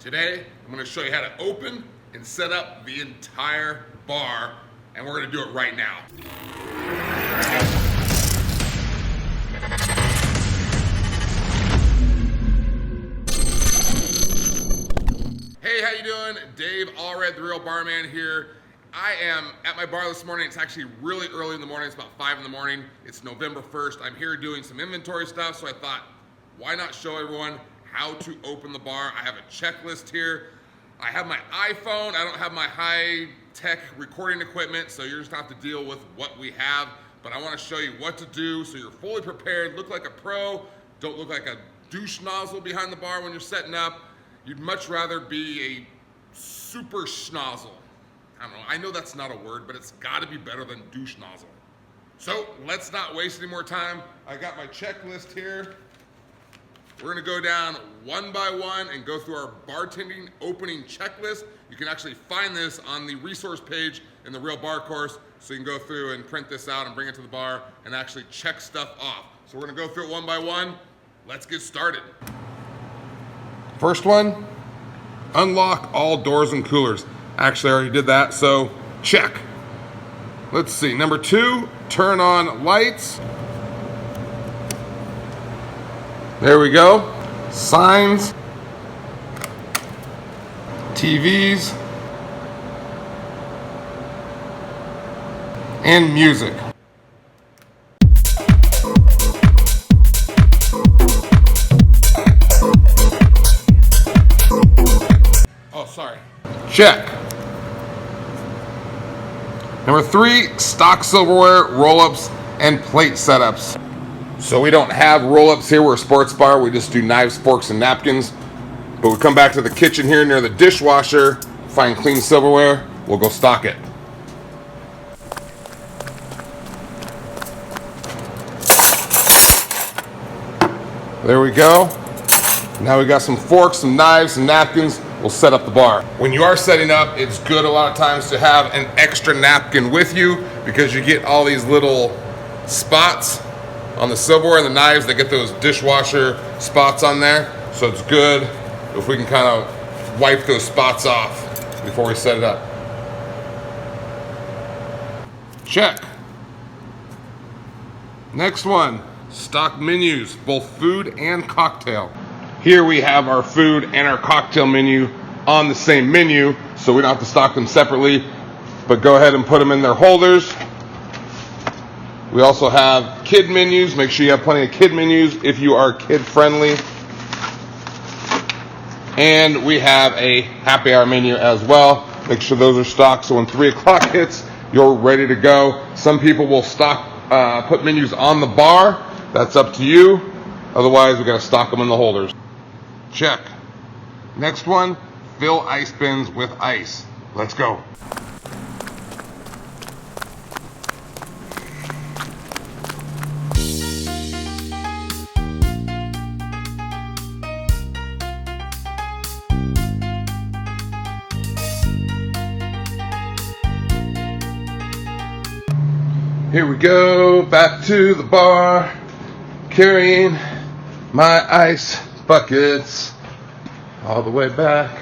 Today, I'm going to show you how to open and set up the entire bar, and we're going to do it right now. Hey, how you doing? Dave Allred, The Real Barman here. I am at my bar this morning. It's actually really early in the morning. It's about 5 in the morning. It's November 1st. I'm here doing some inventory stuff, so I thought, why not show everyone how to open the bar? I have a checklist here. I have my iPhone. I don't have my high-tech recording equipment, so you're just going to have to deal with what we have. But I want to show you what to do so you're fully prepared. Look like a pro. Don't look like a douche nozzle behind the bar when you're setting up. You'd much rather be a super schnozzle. I don't know. I know that's not a word, but it's got to be better than douche nozzle. So let's not waste any more time. I got my checklist here. We're going to go down one by one and go through our bartending opening checklist. You can actually find this on the resource page in the Real Bar Course, so you can go through and print this out and bring it to the bar and actually check stuff off. So we're going to go through it one by one. Let's get started. First one, unlock all doors and coolers. Actually, I already did that, so check. Let's see. Number 2, turn on lights. There we go. Signs, TVs, and music. Oh, sorry. Check. Number 3, stock silverware, roll-ups, and plate setups. So we don't have roll-ups here. We're a sports bar. We just do knives, forks, and napkins. But we come back to the kitchen here near the dishwasher, find clean silverware. We'll go stock it. There we go. Now we got some forks, some knives, some napkins. We'll set up the bar. When you are setting up, it's good a lot of times to have an extra napkin with you because you get all these little spots on the silverware and the knives. They get those dishwasher spots on there. So it's good if we can kind of wipe those spots off before we set it up. Check. Next one, stock menus, both food and cocktail. Here we have our food and our cocktail menu on the same menu, so we don't have to stock them separately, but go ahead and put them in their holders. We also have kid menus. Make sure you have plenty of kid menus if you are kid friendly. And we have a happy hour menu as well. Make sure those are stocked so when 3 o'clock hits, you're ready to go. Some people will put menus on the bar. That's up to you. Otherwise, we got to stock them in the holders. Check. Next one, fill ice bins with ice. Let's go. Here we go, back to the bar, carrying my ice buckets all the way back.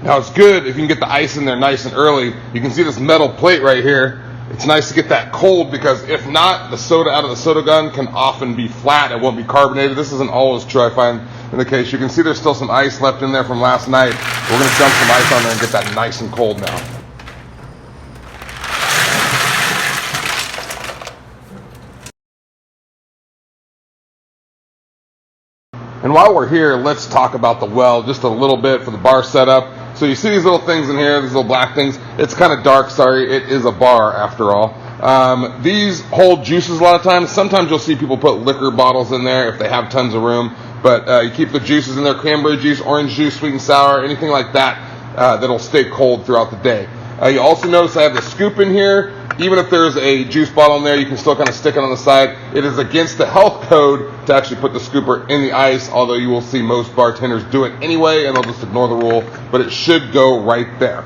Now it's good if you can get the ice in there nice and early. You can see this metal plate right here. It's nice to get that cold because if not, the soda out of the soda gun can often be flat. It won't be carbonated. This isn't always true, I find, in the case. You can see there's still some ice left in there from last night. We're going to dump some ice on there and get that nice and cold now. And while we're here, let's talk about the well just a little bit for the bar setup. So you see these little things in here, these little black things. It's kind of dark, sorry. It is a bar after all. These hold juices a lot of times. Sometimes you'll see people put liquor bottles in there if they have tons of room. But you keep the juices in there, cranberry juice, orange juice, sweet and sour, anything like that, that'll stay cold throughout the day. You also notice I have the scoop in here. Even if there's a juice bottle in there, you can still kind of stick it on the side. It is against the health code to actually put the scooper in the ice, although you will see most bartenders do it anyway, and they'll just ignore the rule, but it should go right there.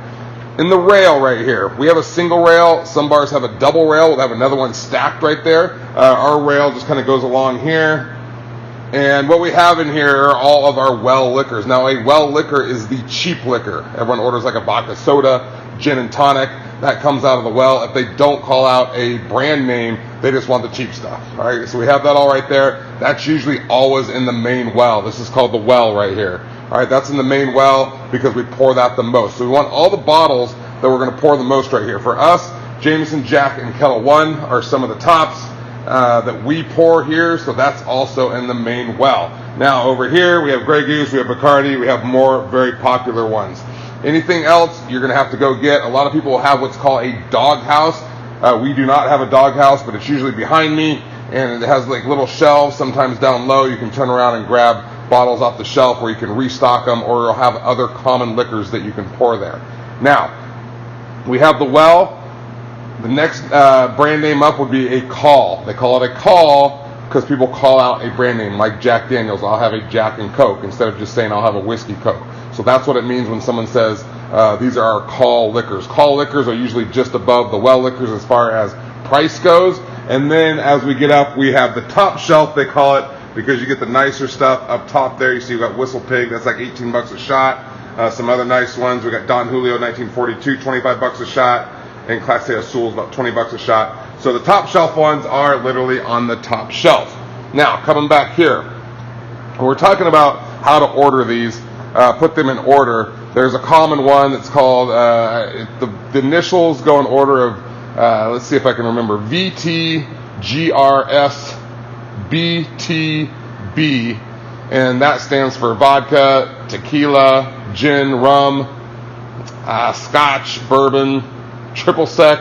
In the rail right here, we have a single rail. Some bars have a double rail. We'll have another one stacked right there. Our rail just kind of goes along here, And what we have in here are all of our well liquors. Now, a well liquor is the cheap liquor. Everyone orders like a vodka soda, gin and tonic. That comes out of the well. If they don't call out a brand name, they just want the cheap stuff. All right, so we have that all right there. That's usually always in the main well. This is called the well right here. All right, that's in the main well because we pour that the most. So we want all the bottles that we're going to pour the most right here. For us, Jameson, Jack, and Kettle One are some of the tops that we pour here, so that's also in the main well. Now over here we have Grey Goose, we have Bacardi, we have more very popular ones. Anything else you're going to have to go get. A lot of people have what's called a dog house. We do not have a dog house, but it's usually behind me, and it has like little shelves. Sometimes down low you can turn around and grab bottles off the shelf where you can restock them, or you'll have other common liquors that you can pour there. Now we have the well. The next brand name up would be a call. They call it a call because people call out a brand name, like Jack Daniels. I'll have a Jack and Coke instead of just saying I'll have a whiskey Coke. So that's what it means when someone says these are our call liquors. Call liquors are usually just above the well liquors as far as price goes. And then as we get up, we have the top shelf, they call it, because you get the nicer stuff up top there. You see, you got Whistle Pig, that's like 18 bucks a shot. Some other nice ones, we got Don Julio 1942, 25 bucks a shot. And Clase Azul is about 20 bucks a shot. So the top shelf ones are literally on the top shelf. Now, coming back here, we're talking about how to order these, put them in order. There's a common one that's called, the initials go in order of, let's see if I can remember, VTGRSBTB, and that stands for vodka, tequila, gin, rum, scotch, bourbon, triple sec,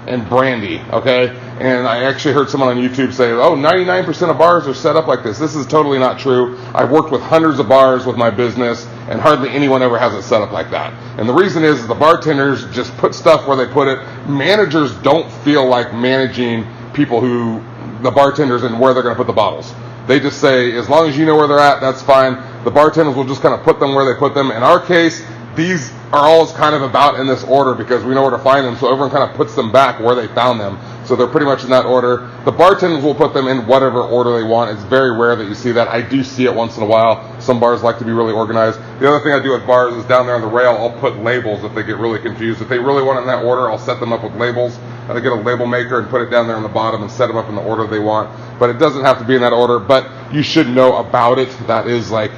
and brandy, okay? And I actually heard someone on YouTube say, oh, 99% of bars are set up like this. This is totally not true. I've worked with hundreds of bars with my business, and hardly anyone ever has it set up like that. And the reason is the bartenders just put stuff where they put it. Managers don't feel like managing people the bartenders, and where they're going to put the bottles. They just say, as long as you know where they're at, that's fine. The bartenders will just kind of put them where they put them. In our case, these are always kind of about in this order because we know where to find them, so everyone kind of puts them back where they found them. So they're pretty much in that order. The bartenders will put them in whatever order they want. It's very rare that you see that. I do see it once in a while. Some bars like to be really organized. The other thing I do with bars is down there on the rail, I'll put labels if they get really confused. If they really want it in that order, I'll set them up with labels. I get a label maker and put it down there on the bottom and set them up in the order they want. But it doesn't have to be in that order, but you should know about it. That is like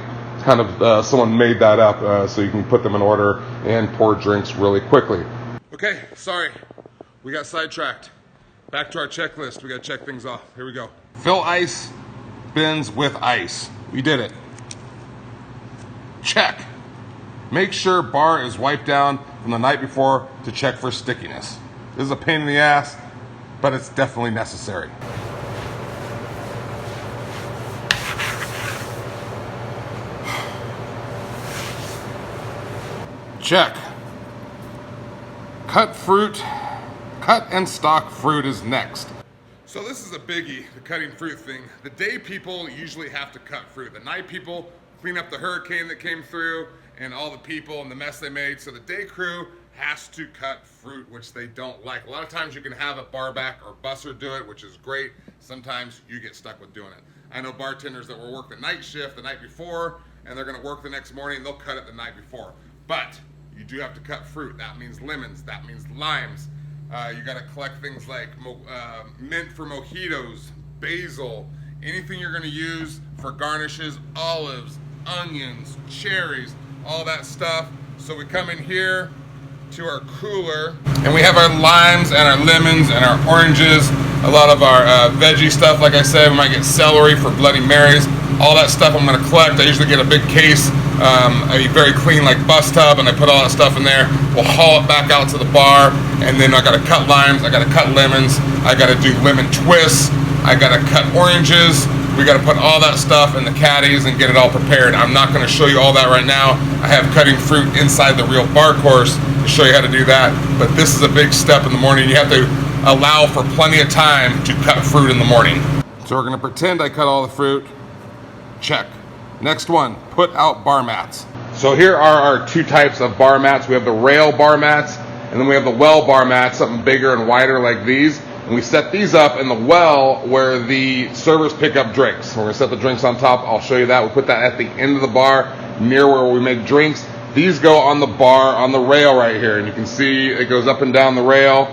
kind of someone made that up so you can put them in order and pour drinks really quickly. Okay, sorry, we got sidetracked. Back to our checklist. We got to check things off. Here we go. Fill ice bins with ice. We did it. Check. Make sure bar is wiped down from the night before to check for stickiness. This is a pain in the ass, but it's definitely necessary. Check. Cut and stock fruit is next. So this is a biggie, the cutting fruit thing. The day people usually have to cut fruit. The night people clean up the hurricane that came through and all the people and the mess they made. So the day crew has to cut fruit, which they don't like. A lot of times you can have a barback or busser do it, which is great. Sometimes you get stuck with doing it. I know bartenders that will work the night shift the night before and they're gonna work the next morning and they'll cut it the night before. But you do have to cut fruit. That means lemons, that means limes. You got to collect things like mint for mojitos, basil, anything you're going to use for garnishes, olives, onions, cherries, all that stuff. So we come in here to our cooler and we have our limes and our lemons and our oranges, a lot of our veggie stuff. Like I said, we might get celery for Bloody Marys. All that stuff I'm going to collect. I usually get a big case, a very clean like bus tub, and I put all that stuff in there. We'll haul it back out to the bar, and then I got to cut limes, I got to cut lemons, I got to do lemon twists, I got to cut oranges. We got to put all that stuff in the caddies and get it all prepared. I'm not going to show you all that right now. I have cutting fruit inside the Real Bar course to show you how to do that, but this is a big step in the morning. You have to allow for plenty of time to cut fruit in the morning. So we're going to pretend I cut all the fruit. Check. Next one, put out bar mats. So here are our two types of bar mats. We have the rail bar mats, and then we have the well bar mats, something bigger and wider like these. And we set these up in the well where the servers pick up drinks. We're going to set the drinks on top. I'll show you that. We put that at the end of the bar near where we make drinks. These go on the bar, on the rail right here. And you can see it goes up and down the rail.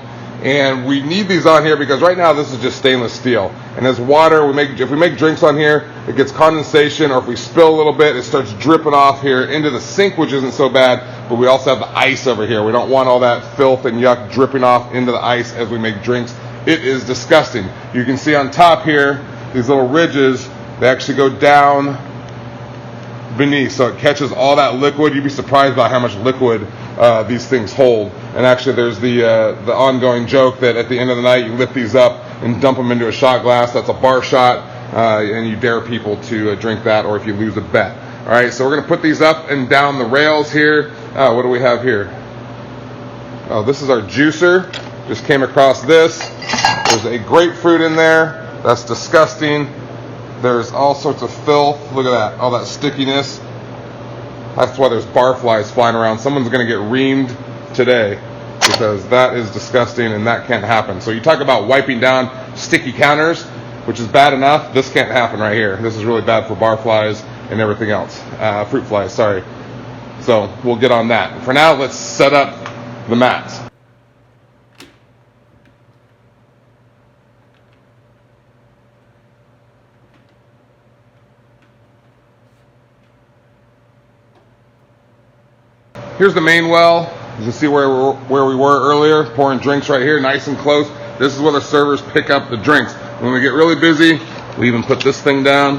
And we need these on here because right now this is just stainless steel. And as water, if we make drinks on here, it gets condensation, or if we spill a little bit, it starts dripping off here into the sink, which isn't so bad, but we also have the ice over here. We don't want all that filth and yuck dripping off into the ice as we make drinks. It is disgusting. You can see on top here, these little ridges, they actually go down beneath, so it catches all that liquid. You'd be surprised by how much liquid these things hold. And actually there's the ongoing joke that at the end of the night you lift these up and dump them into a shot glass. That's a bar shot, and you dare people to drink that, or if you lose a bet. All right, so we're going to put these up and down the rails here. What do we have here? Oh, this is our juicer. Just came across this. There's a grapefruit in there. That's disgusting. There's all sorts of filth. Look at that, all that stickiness. That's why there's bar flies flying around. Someone's going to get reamed today because that is disgusting and that can't happen. So you talk about wiping down sticky counters, which is bad enough. This can't happen right here. This is really bad for bar flies and everything else. Fruit flies, sorry. So we'll get on that. For now, let's set up the mats. Here's the main well. You can see where we were earlier, pouring drinks right here, nice and close. This is where the servers pick up the drinks. When we get really busy, we even put this thing down.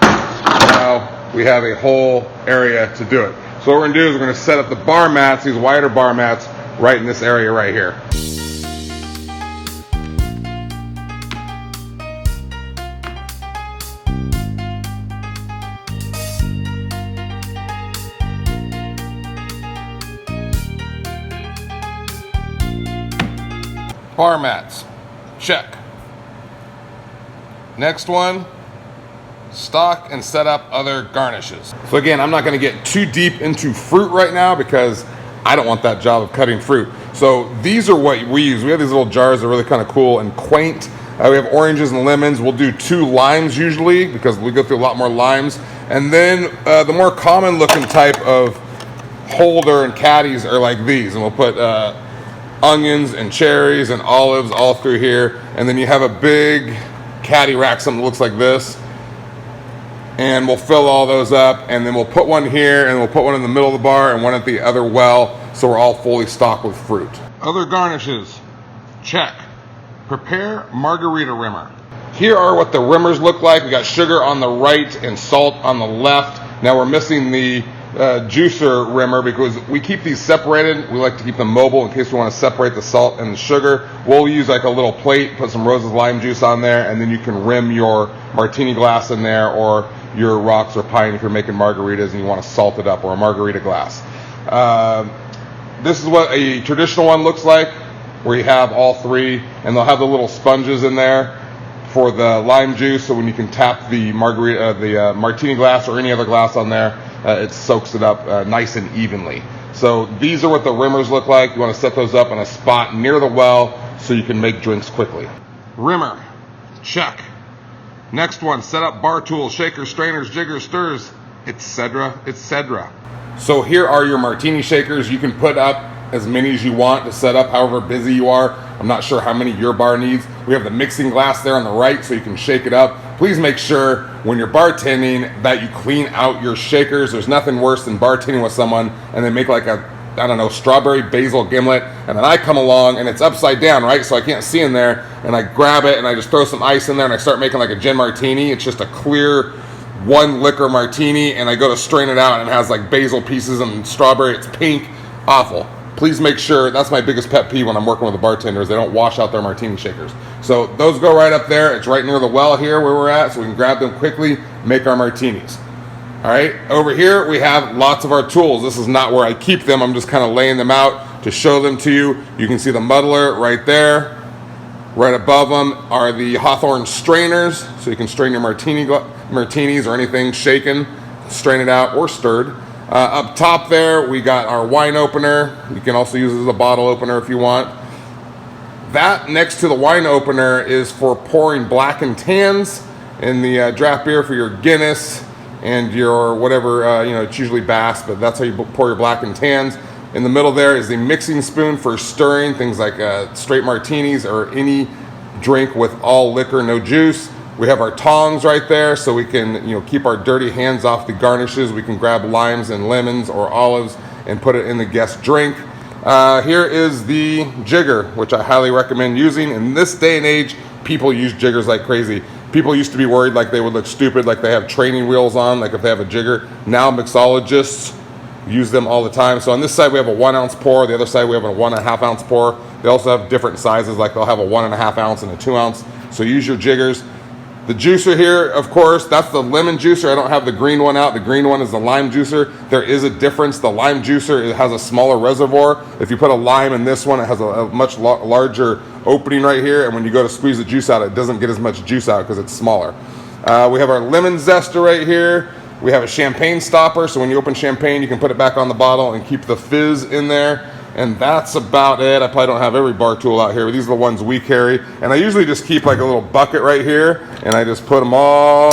Now we have a whole area to do it. So what we're gonna do is we're gonna set up the bar mats, these wider bar mats, right in this area right here. Bar mats, check. Next one, stock and set up other garnishes. So again, I'm not gonna get too deep into fruit right now because I don't want that job of cutting fruit. So these are what we use. We have these little jars that are really kind of cool and quaint. We have oranges and lemons. We'll do 2 limes usually because we go through a lot more limes. And then the more common looking type of holder and caddies are like these. And we'll put onions and cherries and olives all through here. And then you have a big caddy rack, something that looks like this. And we'll fill all those up, and then we'll put one here, and we'll put one in the middle of the bar and one at the other well, so we're all fully stocked with fruit. Other garnishes, check. Prepare margarita rimmer. Here are what the rimmers look like. We got sugar on the right and salt on the left. Now we're missing the juicer rimmer because we keep these separated. We like to keep them mobile in case we want to separate the salt and the sugar. We'll use like a little plate, put some Rose's lime juice on there, and then you can rim your martini glass in there, or your rocks or pine if you're making margaritas and you want to salt it up, or a margarita glass. This is what a traditional one looks like, where you have all 3, and they'll have the little sponges in there for the lime juice, so when you can tap the martini glass or any other glass on there, it soaks it up nice and evenly. So these are what the rimmers look like. You want to set those up in a spot near the well so you can make drinks quickly. Rimmer, check. Next one, set up bar tools, shakers, strainers, jiggers, stirs, etc., etc. So here are your martini shakers. You can put up as many as you want to set up, however busy you are. I'm not sure how many your bar needs. We have the mixing glass there on the right so you can shake it up. Please make sure when you're bartending that you clean out your shakers. There's nothing worse than bartending with someone and they make like a, I don't know, strawberry basil gimlet, and then I come along and it's upside down, right? So I can't see in there, and I grab it and I just throw some ice in there and I start making like a gin martini. It's just a clear 1 liquor martini, and I go to strain it out and it has like basil pieces and strawberry. It's pink, awful. Please make sure, that's my biggest pet peeve when I'm working with the bartenders, they don't wash out their martini shakers. So those go right up there. It's right near the well here where we're at, so we can grab them quickly, make our martinis. All right, over here we have lots of our tools. This is not where I keep them. I'm just kind of laying them out to show them to you. You can see the muddler right there. Right above them are the Hawthorne strainers, so you can strain your martinis or anything shaken, strain it out or stirred. Up top there, we got our wine opener. You can also use it as a bottle opener if you want. That next to the wine opener is for pouring black and tans in the draft beer for your Guinness and your whatever, you know, it's usually Bass, but that's how you pour your black and tans. In the middle there is the mixing spoon for stirring things like straight martinis or any drink with all liquor, no juice. We have our tongs right there so we can, you know, keep our dirty hands off the garnishes. We can grab limes and lemons or olives and put it in the guest drink. Here is the jigger, which I highly recommend using. In this day and age, people use jiggers like crazy. People used to be worried like they would look stupid, like they have training wheels on, like if they have a jigger. Now mixologists use them all the time. So on this side we have a 1 ounce pour, the other side we have a 1.5 ounce pour. They also have different sizes, like they'll have a 1.5 ounce and a 2 ounce. So use your jiggers. The juicer here, of course, that's the lemon juicer. I don't have the green one out. The green one is the lime juicer. There is a difference. The lime juicer, it has a smaller reservoir. If you put a lime in this one, it has a much larger opening right here. And when you go to squeeze the juice out, it doesn't get as much juice out because it's smaller. We have our lemon zester right here. We have a champagne stopper. So when you open champagne, you can put it back on the bottle and keep the fizz in there. And that's about it. I probably don't have every bar tool out here, but these are the ones we carry. And I usually just keep like a little bucket right here, and I just put them all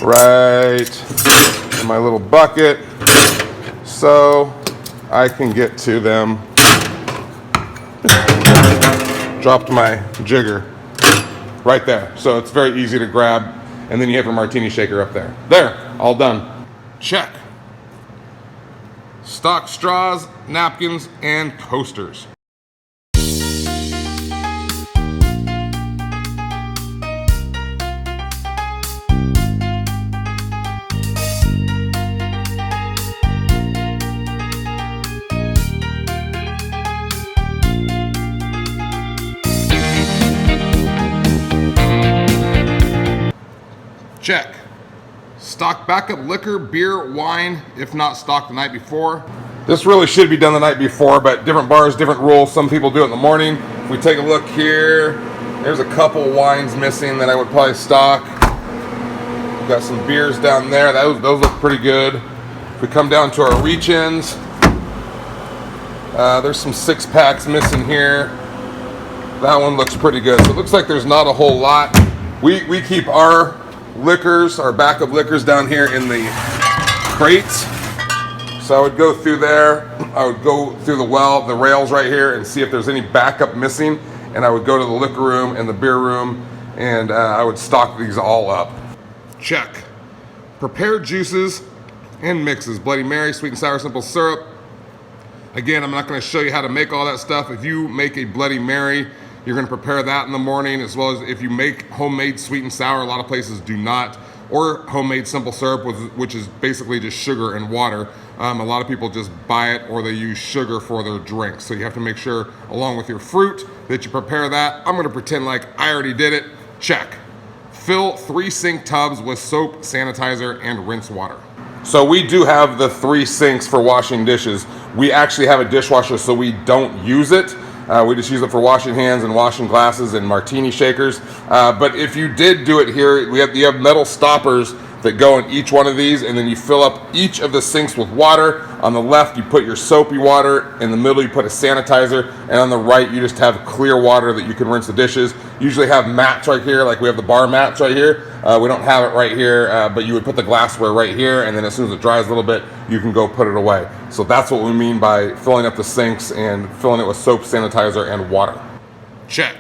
right in my little bucket so I can get to them. Dropped my jigger right there. So it's very easy to grab. And then you have your martini shaker up there. There, all done. Check. Stock straws, napkins, and coasters. Check. Stock backup liquor, beer, wine, if not stocked the night before. This really should be done the night before, but different bars, different rules. Some people do it in the morning. If we take a look here, there's a couple wines missing that I would probably stock. We've got some beers down there. Those look pretty good. If we come down to our reach-ins, there's some 6-packs missing here. That one looks pretty good. So it looks like there's not a whole lot. We keep our liquors, our backup liquors down here in the crates. So I would go through there, I would go through the rails right here and see if there's any backup missing, and I would go to the liquor room and the beer room, and I would stock these all up. Check. Prepared juices and mixes. Bloody Mary, sweet and sour simple syrup. Again, I'm not going to show you how to make all that stuff. If you make a Bloody Mary, you're going to prepare that in the morning, as well as if you make homemade sweet and sour. A lot of places do not. Or homemade simple syrup, which is basically just sugar and water. A lot of people just buy it, or they use sugar for their drinks. So you have to make sure, along with your fruit, that you prepare that. I'm going to pretend like I already did it. Check. Fill 3 sink tubs with soap, sanitizer, and rinse water. So we do have the 3 sinks for washing dishes. We actually have a dishwasher, so we don't use it. We just use it for washing hands and washing glasses and martini shakers. But if you did do it here, you have metal stoppers that go in each one of these, and then you fill up each of the sinks with water. On the left, you put your soapy water. In the middle, you put a sanitizer. And on the right, you just have clear water that you can rinse the dishes. Usually have mats right here, like we have the bar mats right here. We don't have it right here, but you would put the glassware right here, and then as soon as it dries a little bit, you can go put it away. So that's what we mean by filling up the sinks and filling it with soap, sanitizer, and water. Check.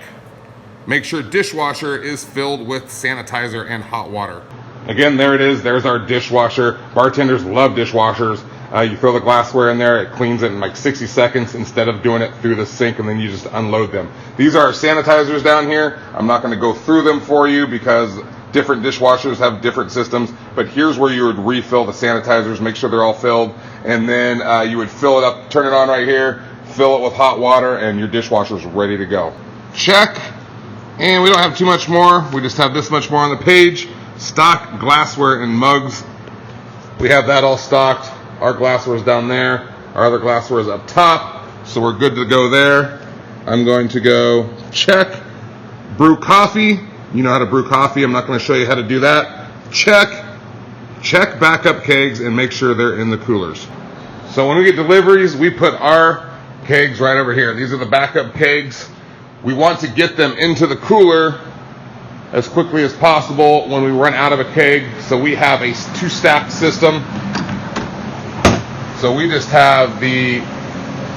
Make sure dishwasher is filled with sanitizer and hot water. Again, there it is. There's our dishwasher. Bartenders love dishwashers. You throw the glassware in there, it cleans it in like 60 seconds instead of doing it through the sink, and then you just unload them. These are our sanitizers down here. I'm not going to go through them for you because different dishwashers have different systems, but here's where you would refill the sanitizers, make sure they're all filled, and then you would fill it up, turn it on right here, fill it with hot water, and your dishwasher's ready to go. Check. And we don't have too much more. We just have this much more on the page. Stock glassware and mugs. We have that all stocked. Our glassware is down there. Our other glassware is up top. So we're good to go there. I'm going to go check. Brew coffee. You know how to brew coffee. I'm not going to show you how to do that. Check. Check backup kegs and make sure they're in the coolers. So when we get deliveries, we put our kegs right over here. These are the backup kegs. We want to get them into the cooler as quickly as possible when we run out of a keg. So we have a 2-stack system. So we just have the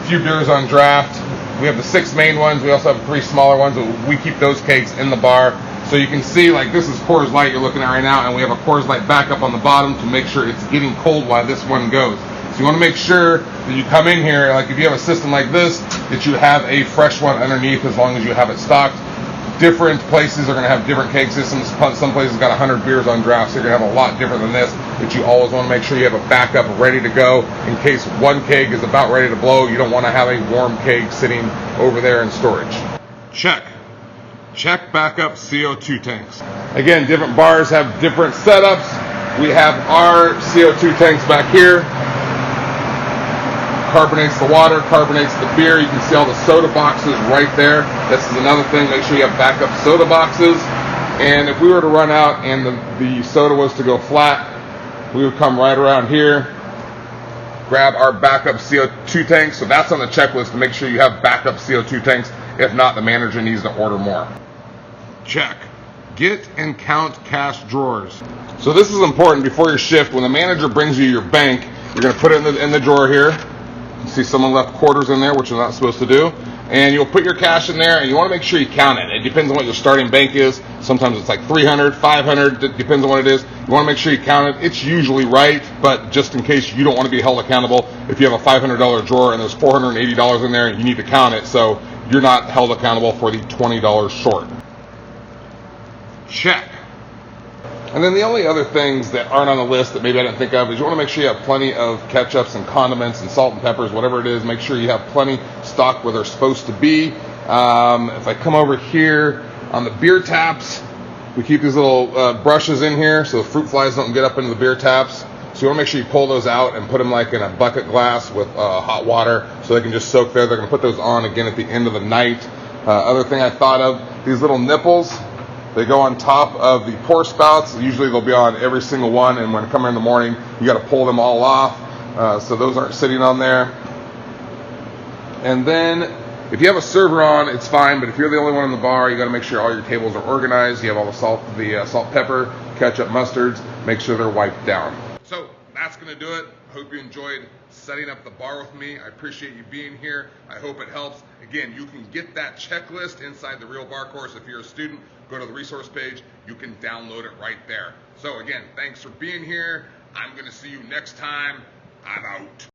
few beers on draft. We have the 6 main ones. We also have 3 smaller ones. We keep those kegs in the bar. So you can see, like, this is Coors Light you're looking at right now, and we have a Coors Light backup on the bottom to make sure it's getting cold while this one goes. So you want to make sure that you come in here, like if you have a system like this, that you have a fresh one underneath as long as you have it stocked. Different places are going to have different keg systems. Some places got 100 beers on draft, so you're going to have a lot different than this. But you always want to make sure you have a backup ready to go in case one keg is about ready to blow. You don't want to have a warm keg sitting over there in storage. Check backup CO2 tanks. Again, different bars have different setups. We have our CO2 tanks back here. Carbonates the water, carbonates the beer. You can see all the soda boxes right there. This is another thing. Make sure you have backup soda boxes. And if we were to run out and the soda was to go flat, we would come right around here, grab our backup CO2 tanks. So that's on the checklist to make sure you have backup CO2 tanks. If not, the manager needs to order more. Check. Get and count cash drawers. So this is important before your shift. When the manager brings you your bank, you're going to put it in the drawer here. You see someone left quarters in there, which you're not supposed to do. And you'll put your cash in there, and you want to make sure you count it. It depends on what your starting bank is. Sometimes it's like 300, 500, it depends on what it is. You want to make sure you count it. It's usually right, but just in case you don't want to be held accountable, if you have a $500 drawer and there's $480 in there, you need to count it so you're not held accountable for the $20 short. Check. And then the only other things that aren't on the list that maybe I didn't think of is you want to make sure you have plenty of ketchups and condiments and salt and peppers, whatever it is. Make sure you have plenty stocked where they're supposed to be. If I come over here on the beer taps, we keep these little brushes in here so the fruit flies don't get up into the beer taps. So you want to make sure you pull those out and put them like in a bucket glass with hot water so they can just soak there. They're going to put those on again at the end of the night. Other thing I thought of, these little nipples. They go on top of the pour spouts. Usually they'll be on every single one, and when I come in the morning, you got to pull them all off, so those aren't sitting on there. And then if you have a server on, it's fine, but if you're the only one in the bar, you got to make sure all your tables are organized. You have all the salt, pepper, ketchup, mustards. Make sure they're wiped down. So that's going to do it. Hope you enjoyed setting up the bar with me. I appreciate you being here. I hope it helps. Again, you can get that checklist inside the Real Bar Course. If you're a student, go to the resource page. You can download it right there. So again, thanks for being here. I'm going to see you next time. I'm out.